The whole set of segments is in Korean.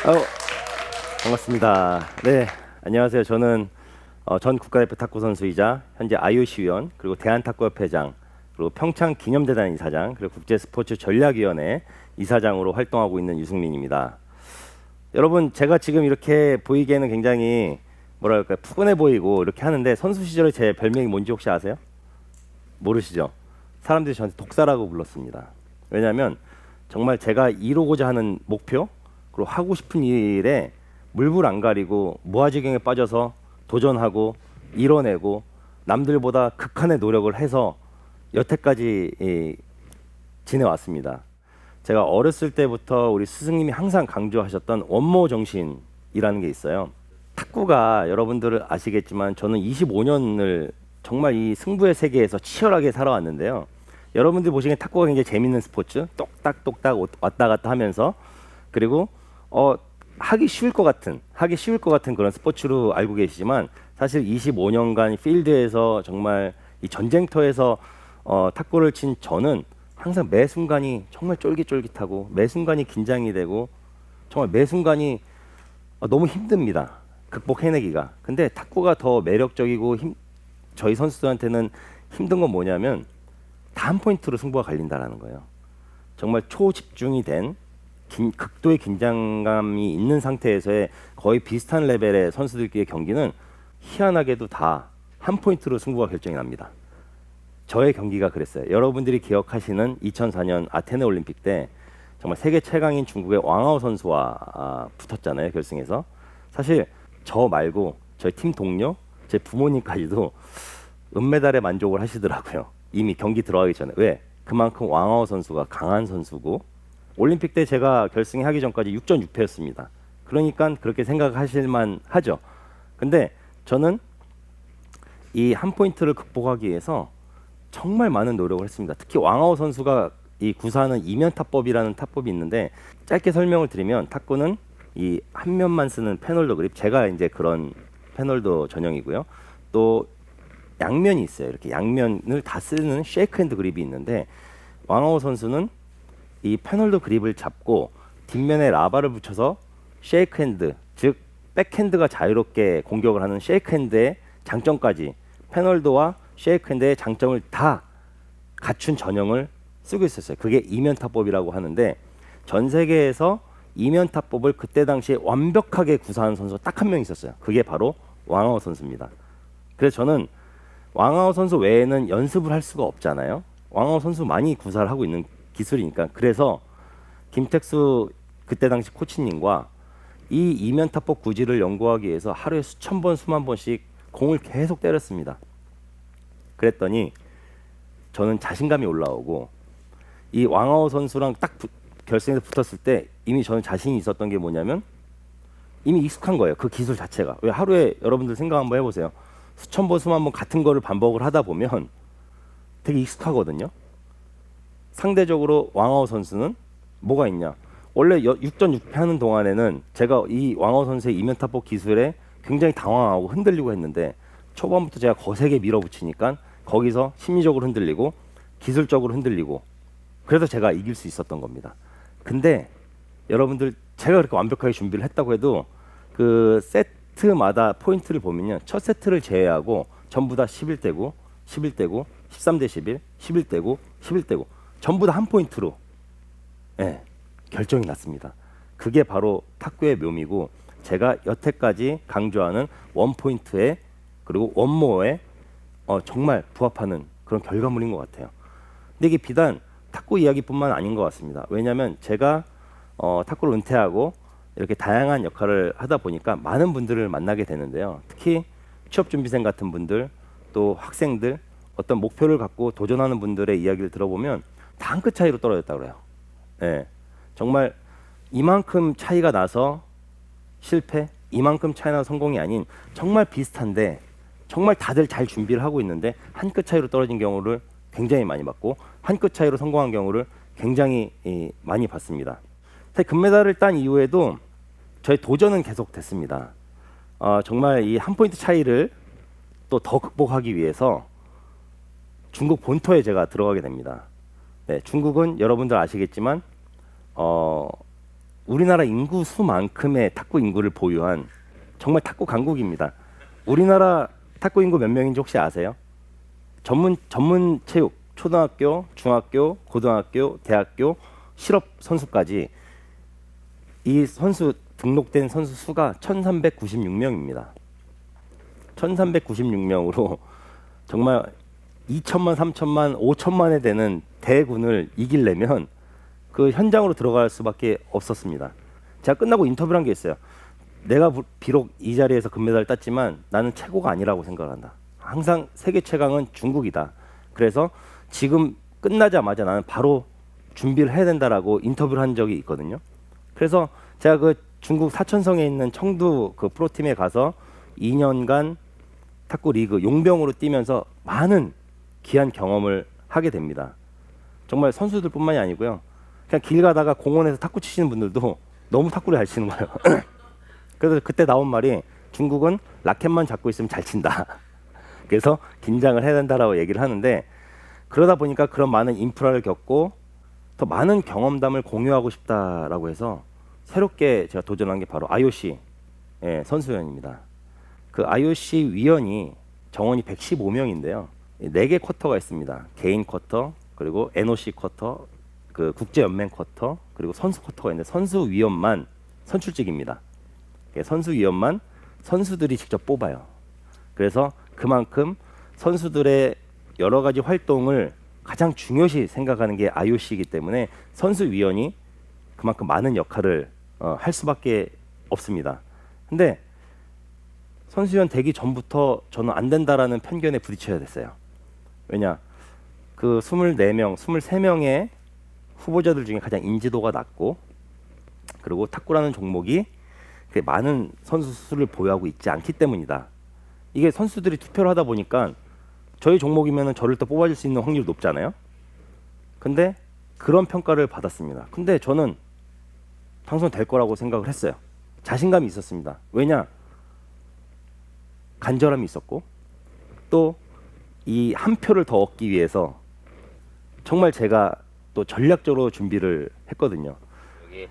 어, 반갑습니다. 네, 안녕하세요. 저는 전 국가대표 탁구 선수이자 현재 IOC 위원, 그리고 대한탁구협회장, 그리고 평창 기념재단 이사장, 그리고 국제스포츠 전략위원회 이사장으로 활동하고 있는 유승민입니다. 여러분, 제가 지금 이렇게 보이기에는 굉장히 뭐랄까 푸근해 보이고 이렇게 하는데, 선수 시절에 제 별명이 뭔지 혹시 아세요? 모르시죠? 사람들이 저한테 독사라고 불렀습니다. 왜냐하면 정말 제가 이루고자 하는 목표, 그리고 하고 싶은 일에 물불 안 가리고 무아지경에 빠져서 도전하고 이뤄내고 남들보다 극한의 노력을 해서 여태까지 지내왔습니다. 제가 어렸을 때부터 우리 스승님이 항상 강조하셨던 원모 정신이라는 게 있어요. 탁구가 여러분들 아시겠지만 저는 25년을 정말 이 승부의 세계에서 치열하게 살아왔는데요. 여러분들 보시기엔 탁구가 굉장히 재밌는 스포츠, 똑딱똑딱 왔다 갔다 하면서, 그리고 하기 쉬울 것 같은 그런 스포츠로 알고 계시지만, 사실 25년간 필드에서 정말 이 전쟁터에서 탁구를 친 저는 항상 매 순간이 정말 쫄깃쫄깃하고 매 순간이 긴장이 되고 정말 매 순간이 너무 힘듭니다. 극복해내기가. 근데 탁구가 더 매력적이고 저희 선수들한테는 힘든 건 뭐냐면 다 한 포인트로 승부가 갈린다라는 거예요. 정말 초집중이 된 극도의 긴장감이 있는 상태에서의 거의 비슷한 레벨의 선수들끼리의 경기는 희한하게도 다 한 포인트로 승부가 결정이 납니다. 저의 경기가 그랬어요. 여러분들이 기억하시는 2004년 아테네 올림픽 때 정말 세계 최강인 중국의 왕하오 선수와 붙었잖아요, 결승에서. 사실 저 말고 저희 팀 동료, 제 부모님까지도 은메달에 만족을 하시더라고요. 이미 경기 들어가기 전에. 왜? 그만큼 왕하오 선수가 강한 선수고, 올림픽 때 제가 결승에 하기 전까지 6전 6패였습니다. 그러니까 그렇게 생각하실만 하죠. 근데 저는 이 한 포인트를 극복하기 위해서 정말 많은 노력을 했습니다. 특히 왕하오 선수가 이 구사하는 이면 타법이라는 타법이 있는데, 짧게 설명을 드리면 탁구는 이 한 면만 쓰는 페놀더 그립, 제가 이제 그런 페놀더 전형이고요. 또 양면이 있어요. 이렇게 양면을 다 쓰는 쉐이크 핸드 그립이 있는데, 왕하오 선수는 이 페놀더 그립을 잡고 뒷면에 라바를 붙여서 쉐이크 핸드, 즉 백핸드가 자유롭게 공격을 하는 쉐이크 핸드의 장점까지, 페놀더와 쉐이크 핸드의 장점을 다 갖춘 전형을 쓰고 있었어요. 그게 이면타법이라고 하는데, 전 세계에서 이면타법을 그때 당시에 완벽하게 구사한 선수가 딱 한 명 있었어요. 그게 바로 왕하오 선수입니다. 그래서 저는 왕하오 선수 외에는 연습을 할 수가 없잖아요. 왕하오 선수 많이 구사를 하고 있는 기술이니까. 그래서 김택수 그때 당시 코치님과 이 이면타법 구질을 연구하기 위해서 하루에 수천 번 수만 번씩 공을 계속 때렸습니다. 그랬더니 저는 자신감이 올라오고, 이 왕하오 선수랑 딱 결승에서 붙었을 때 이미 저는 자신이 있었던 게 뭐냐면, 이미 익숙한 거예요. 그 기술 자체가. 왜? 하루에 여러분들 생각 한번 해보세요. 수천 번 수만 번 같은 거를 반복을 하다 보면 되게 익숙하거든요. 상대적으로 왕하오 선수는 뭐가 있냐? 원래 6전 6패 하는 동안에는 제가 이 왕하오 선수의 이면타법 기술에 굉장히 당황하고 흔들리고 했는데, 초반부터 제가 거세게 밀어붙이니까 거기서 심리적으로 흔들리고 기술적으로 흔들리고, 그래서 제가 이길 수 있었던 겁니다. 근데 여러분들, 제가 그렇게 완벽하게 준비를 했다고 해도 그 세트마다 포인트를 보면요, 첫 세트를 제외하고 전부 다 11대고 11대고 13대 11, 11대고 11대고 전부 다 한 포인트로 결정이 났습니다. 그게 바로 탁구의 묘미고, 제가 여태까지 강조하는 원 포인트에 그리고 원모에 정말 부합하는 그런 결과물인 것 같아요. 근데 이게 비단 탁구 이야기뿐만 아닌 것 같습니다. 왜냐하면 제가 탁구를 은퇴하고 이렇게 다양한 역할을 하다 보니까 많은 분들을 만나게 되는데요. 특히 취업준비생 같은 분들, 또 학생들, 어떤 목표를 갖고 도전하는 분들의 이야기를 들어보면 다 한 끗 차이로 떨어졌다고 그래요. 예, 정말 이만큼 차이가 나서 실패, 이만큼 차이 나서 성공이 아닌, 정말 비슷한데 정말 다들 잘 준비를 하고 있는데 한 끗 차이로 떨어진 경우를 굉장히 많이 봤고, 한 끗 차이로 성공한 경우를 굉장히 많이 봤습니다. 사실 금메달을 딴 이후에도 저의 도전은 계속 됐습니다. 정말 이 한 포인트 차이를 또 더 극복하기 위해서 중국 본토에 제가 들어가게 됩니다. 네, 중국은 여러분들 아시겠지만 우리나라 인구 수만큼의 탁구 인구를 보유한 정말 탁구 강국입니다. 우리나라 탁구 인구 몇 명인지 혹시 아세요? 전문 체육, 초등학교, 중학교, 고등학교, 대학교, 실업 선수까지 이 선수 등록된 선수 수가 1,396명입니다. 1,396명으로 정말 2천만, 3천만, 5천만에 되는 대군을 이기려면 그 현장으로 들어갈 수밖에 없었습니다. 제가 끝나고 인터뷰를 한 게 있어요. 내가 비록 이 자리에서 금메달을 땄지만 나는 최고가 아니라고 생각한다. 항상 세계 최강은 중국이다. 그래서 지금 끝나자마자 나는 바로 준비를 해야 된다라고 인터뷰를 한 적이 있거든요. 그래서 제가 그 중국 사천성에 있는 청두 그 프로팀에 가서 2년간 탁구 리그 용병으로 뛰면서 많은 귀한 경험을 하게 됩니다. 정말 선수들뿐만이 아니고요. 그냥 길 가다가 공원에서 탁구 치시는 분들도 너무 탁구를 잘 치는 거예요. 그래서 그때 나온 말이 중국은 라켓만 잡고 있으면 잘 친다. 그래서 긴장을 해야 된다라고 얘기를 하는데 그러다 보니까 그런 많은 인프라를 겪고 더 많은 경험담을 공유하고 싶다라고 해서 새롭게 제가 도전한 게 바로 IOC 선수위원입니다. 그 IOC 위원이 정원이 115명인데요. 4개 쿼터가 있습니다. 개인 쿼터, 그리고 NOC 쿼터, 그 국제연맹 쿼터, 그리고 선수 쿼터가 있는데 선수위원만 선출직입니다. 선수위원만 선수들이 직접 뽑아요. 그래서 그만큼 선수들의 여러 가지 활동을 가장 중요시 생각하는 게 IOC이기 때문에 선수위원이 그만큼 많은 역할을 할 수밖에 없습니다. 근데 선수위원 되기 전부터 저는 안 된다라는 편견에 부딪혀야 됐어요. 왜냐? 그 24명, 23명의 후보자들 중에 가장 인지도가 낮고 그리고 탁구라는 종목이 많은 선수 수를 보유하고 있지 않기 때문이다. 이게 선수들이 투표를 하다 보니까 저희 종목이면 저를 또 뽑아줄 수 있는 확률이 높잖아요. 근데 그런 평가를 받았습니다. 근데 저는 당선될 거라고 생각을 했어요. 자신감이 있었습니다. 왜냐? 간절함이 있었고 또 이 한 표를 더 얻기 위해서 정말 제가 또 전략적으로 준비를 했거든요. 여기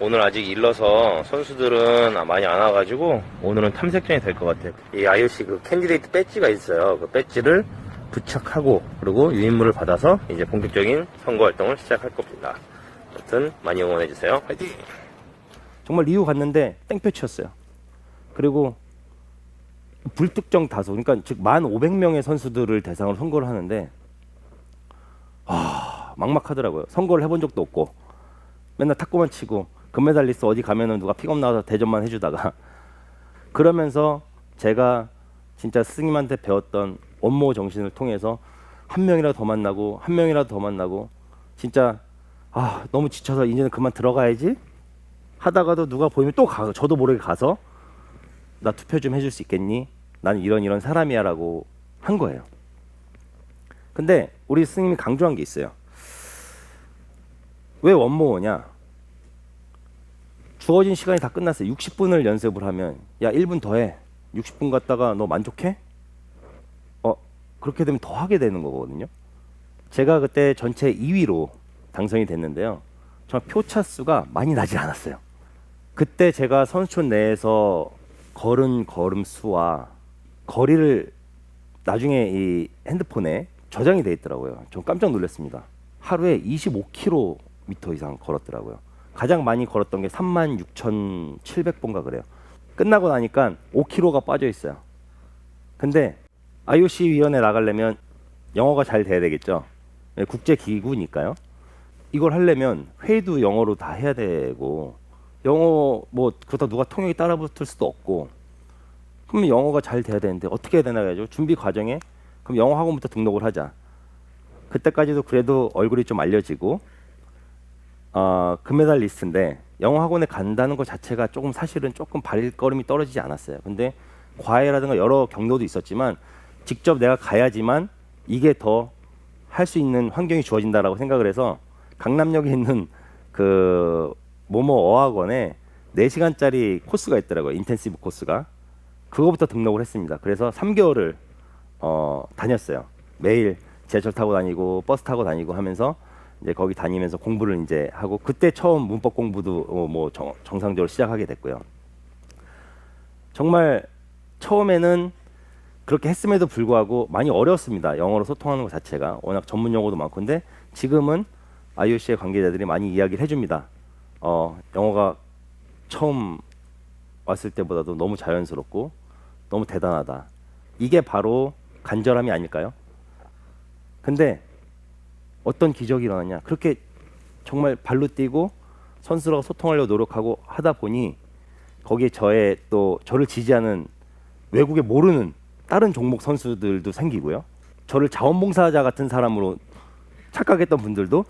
오늘 아직 일러서 선수들은 많이 안 와가지고 오늘은 탐색전이 될 것 같아요. 이 IOC 그 캔디데이트 배지가 있어요. 그 배지를 부착하고 그리고 유인물을 받아서 이제 본격적인 선거 활동을 시작할 겁니다. 아무튼 많이 응원해 주세요. 화이팅! 정말 리우 갔는데 땡볕 치였어요. 그리고 불특정 다수, 그러니까 즉 1,500명의 선수들을 대상으로 선거를 하는데 막막하더라고요. 선거를 해본 적도 없고 맨날 탁구만 치고 금메달리스트 어디 가면은 누가 픽업 나와서 대접만 해주다가 그러면서 제가 진짜 스승님한테 배웠던 원모 정신을 통해서 한 명이라도 더 만나고 한 명이라도 더 만나고 진짜 너무 지쳐서 이제는 그만 들어가야지 하다가도 누가 보이면 또 저도 모르게 가서 나 투표 좀 해줄 수 있겠니? 나는 이런 사람이야 라고 한 거예요. 근데 우리 스님이 강조한 게 있어요. 왜 원모어냐? 주어진 시간이 다 끝났어요. 60분을 연습을 하면 야 1분 더 해. 60분 갔다가 너 만족해? 그렇게 되면 더 하게 되는 거거든요. 제가 그때 전체 2위로 당선이 됐는데요. 정말 표차 수가 많이 나지 않았어요. 그때 제가 선수촌 내에서 걸은 걸음 수와 거리를 나중에 이 핸드폰에 저장이 돼 있더라고요. 좀 깜짝 놀랐습니다. 하루에 25km 이상 걸었더라고요. 가장 많이 걸었던 게 36,700번가 그래요. 끝나고 나니까 5km가 빠져 있어요. 근데 IOC 위원회 나가려면 영어가 잘 돼야 되겠죠. 국제 기구니까요. 이걸 하려면 회의도 영어로 다 해야 되고 영어 뭐 그러다 누가 통역이 따라붙을 수도 없고 그러면 영어가 잘 돼야 되는데 어떻게 해야 되나 해야죠. 준비 과정에 그럼 영어 학원부터 등록을 하자. 그때까지도 그래도 얼굴이 좀 알려지고 금메달 리스트인데 영어 학원에 간다는 것 자체가 조금 사실은 조금 발걸음이 떨어지지 않았어요. 근데 과외라든가 여러 경로도 있었지만 직접 내가 가야지만 이게 더 할 수 있는 환경이 주어진다라고 생각을 해서 강남역에 있는 그 모모 어학원에 4시간짜리 코스가 있더라고요. 인텐시브 코스가. 그거부터 등록을 했습니다. 그래서 3개월을 다녔어요. 매일 지하철 타고 다니고 버스 타고 다니고 하면서 이제 거기 다니면서 공부를 이제 하고 그때 처음 문법 공부도 뭐 정상적으로 시작하게 됐고요. 정말 처음에는 그렇게 했음에도 불구하고 많이 어려웠습니다. 영어로 소통하는 것 자체가 워낙 전문 용어도 많고 근데 지금은 IOC의 관계자들이 많이 이야기를 해줍니다. 영어가 처음 왔을 때보다도 너무 자연스럽고 너무 대단하다. 이게 바로 간절함이 아닐까요? 근데 어떤 기적이 일어났냐? 그렇게 정말 발로 뛰고 선수랑 소통하려고 노력하고 하다 보니 거기에 저를 지지하는 외국에 모르는 다른 종목 선수들도 생기고요. 저를 자원봉사자 같은 사람으로 착각했던 분들도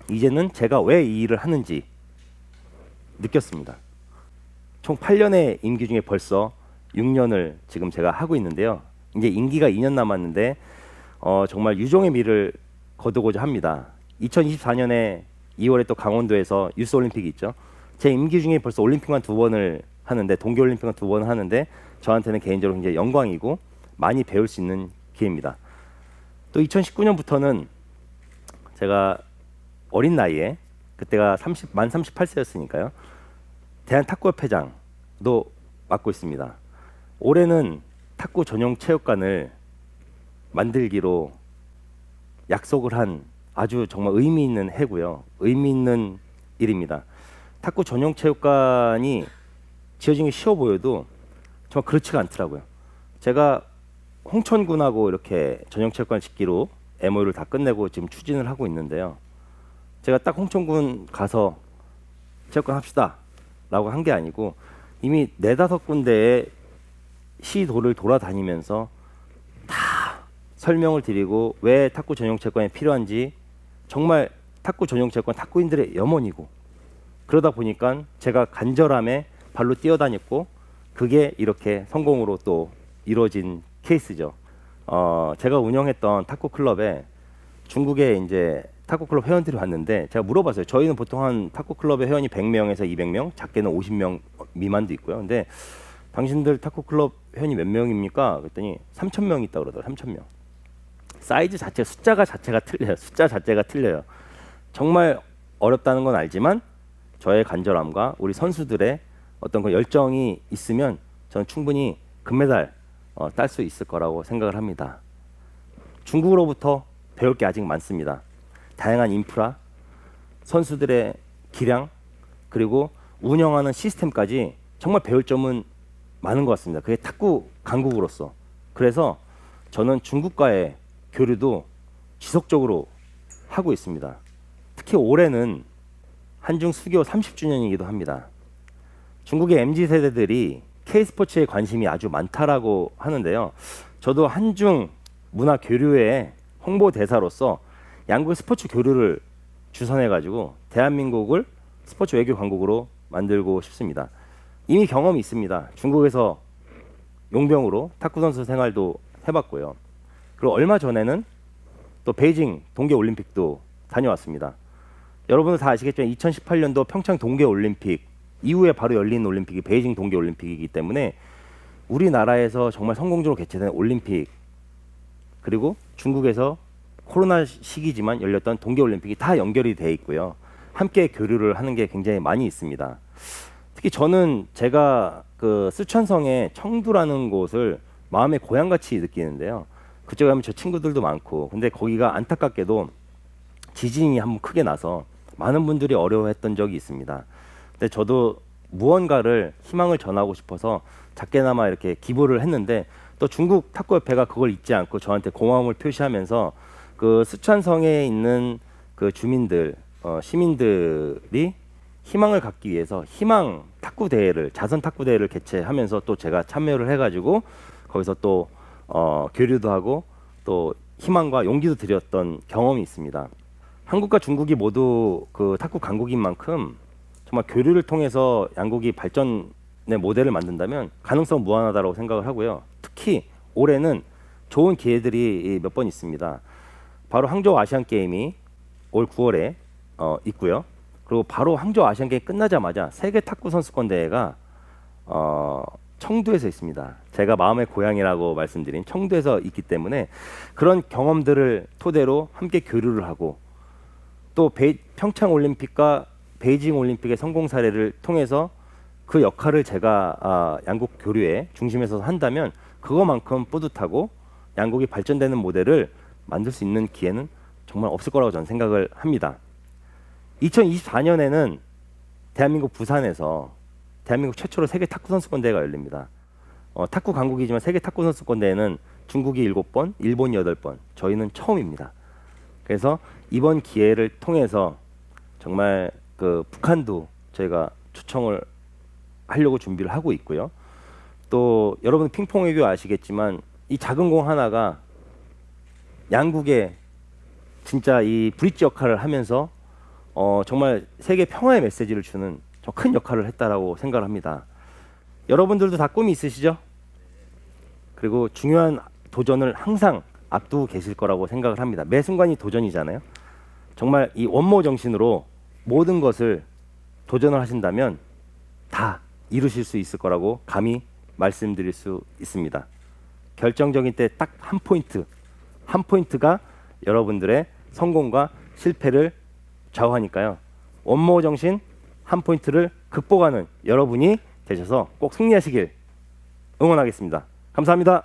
이제는 제가 왜 이 일을 하는지 느꼈습니다. 총 8년의 임기 중에 벌써 6년을 지금 제가 하고 있는데요. 이제 임기가 2년 남았는데 정말 유종의 미를 거두고자 합니다. 2024년에 2월에 또 강원도에서 유스 올림픽이 있죠. 제 임기 중에 벌써 올림픽만 2번을 하는데 동계 올림픽만 2번 하는데 저한테는 개인적으로 굉장히 영광이고 많이 배울 수 있는 기회입니다. 또 2019년부터는 제가 어린 나이에 그때가 만 38세였으니까요. 대한탁구협회장도 맡고 있습니다. 올해는 탁구 전용 체육관을 만들기로 약속을 한 아주 정말 의미 있는 해고요. 의미 있는 일입니다. 탁구 전용 체육관이 지어지는 게 쉬워 보여도 정말 그렇지가 않더라고요. 제가 홍천군하고 이렇게 전용 체육관 짓기로 MOU를 다 끝내고 지금 추진을 하고 있는데요. 제가 딱 홍천군 가서 체육관 합시다 라고 한 게 아니고 이미 4-5군데의 시도를 돌아다니면서 다 설명을 드리고 왜 탁구 전용 체육관이 필요한지 정말 탁구 전용 체육관 탁구인들의 염원이고 그러다 보니까 제가 간절함에 발로 뛰어다녔고 그게 이렇게 성공으로 또 이루어진 케이스죠. 제가 운영했던 탁구 클럽에 중국에 이제 탁구 클럽 회원들이 왔는데 제가 물어봤어요. 저희는 보통 한 탁구 클럽의 회원이 100명에서 200명, 작게는 50명 미만도 있고요. 근데 당신들 탁구 클럽 회원이 몇 명입니까? 그랬더니 3,000명 있다고 그러더라고요. 3,000명. 사이즈 자체, 숫자 자체가 틀려요. 정말 어렵다는 건 알지만 저의 간절함과 우리 선수들의 어떤 그 열정이 있으면 저는 충분히 금메달 딸 수 있을 거라고 생각을 합니다. 중국으로부터 배울 게 아직 많습니다. 다양한 인프라, 선수들의 기량, 그리고 운영하는 시스템까지 정말 배울 점은 많은 것 같습니다. 그게 탁구 강국으로서. 그래서 저는 중국과의 교류도 지속적으로 하고 있습니다. 특히 올해는 한중 수교 30주년이기도 합니다. 중국의 MZ세대들이 K스포츠에 관심이 아주 많다라고 하는데요. 저도 한중 문화 교류의 홍보대사로서 양국의 스포츠 교류를 주선해가지고 대한민국을 스포츠 외교 강국으로 만들고 싶습니다. 이미 경험이 있습니다. 중국에서 용병으로 탁구 선수 생활도 해봤고요. 그리고 얼마 전에는 또 베이징 동계올림픽도 다녀왔습니다. 여러분들 다 아시겠지만 2018년도 평창 동계올림픽 이후에 바로 열린 올림픽이 베이징 동계올림픽이기 때문에 우리나라에서 정말 성공적으로 개최된 올림픽 그리고 중국에서 코로나 시기지만 열렸던 동계올림픽이 다 연결이 돼 있고요. 함께 교류를 하는 게 굉장히 많이 있습니다. 특히 저는 제가 그 쓰촨성의 청두라는 곳을 마음의 고향같이 느끼는데요. 그쪽에 가면 저 친구들도 많고 근데 거기가 안타깝게도 지진이 한번 크게 나서 많은 분들이 어려워했던 적이 있습니다. 근데 저도 무언가를 희망을 전하고 싶어서 작게나마 이렇게 기부를 했는데 또 중국 탁구협회가 그걸 잊지 않고 저한테 고마움을 표시하면서 그 쓰촨성에 있는 그 주민들, 시민들이 희망을 갖기 위해서 희망 탁구 대회를 자선 탁구 대회를 개최하면서 또 제가 참여를 해가지고 거기서 또 교류도 하고 또 희망과 용기도 드렸던 경험이 있습니다. 한국과 중국이 모두 그 탁구 강국인 만큼 정말 교류를 통해서 양국이 발전의 모델을 만든다면 가능성 무한하다고 생각을 하고요. 특히 올해는 좋은 기회들이 몇 번 있습니다. 바로 항저우 아시안 게임이 올 9월에 있고요. 그리고 바로 항저우 아시안 게임 끝나자마자 세계 탁구 선수권 대회가 청두에서 있습니다. 제가 마음의 고향이라고 말씀드린 청두에서 있기 때문에 그런 경험들을 토대로 함께 교류를 하고 또 평창 올림픽과 베이징 올림픽의 성공 사례를 통해서 그 역할을 제가 양국 교류의 중심에서 한다면 그거만큼 뿌듯하고 양국이 발전되는 모델을 만들 수 있는 기회는 정말 없을 거라고 저는 생각을 합니다. 2024년에는 대한민국 부산에서 대한민국 최초로 세계 탁구 선수권 대회가 열립니다. 탁구 강국이지만 세계 탁구 선수권 대회는 중국이 7번, 일본이 8번, 저희는 처음입니다. 그래서 이번 기회를 통해서 정말 그 북한도 저희가 초청을 하려고 준비를 하고 있고요. 또 여러분 핑퐁 외교 아시겠지만 이 작은 공 하나가 양국의 진짜 이 브릿지 역할을 하면서 정말 세계 평화의 메시지를 주는 큰 역할을 했다라고 생각을 합니다. 여러분들도 다 꿈이 있으시죠? 그리고 중요한 도전을 항상 앞두고 계실 거라고 생각을 합니다. 매 순간이 도전이잖아요. 정말 이 원모 정신으로 모든 것을 도전을 하신다면 다 이루실 수 있을 거라고 감히 말씀드릴 수 있습니다. 결정적인 때 딱 한 포인트가 여러분들의 성공과 실패를 좌우하니까요. 원모 정신 한 포인트를 극복하는 여러분이 되셔서 꼭 승리하시길 응원하겠습니다. 감사합니다.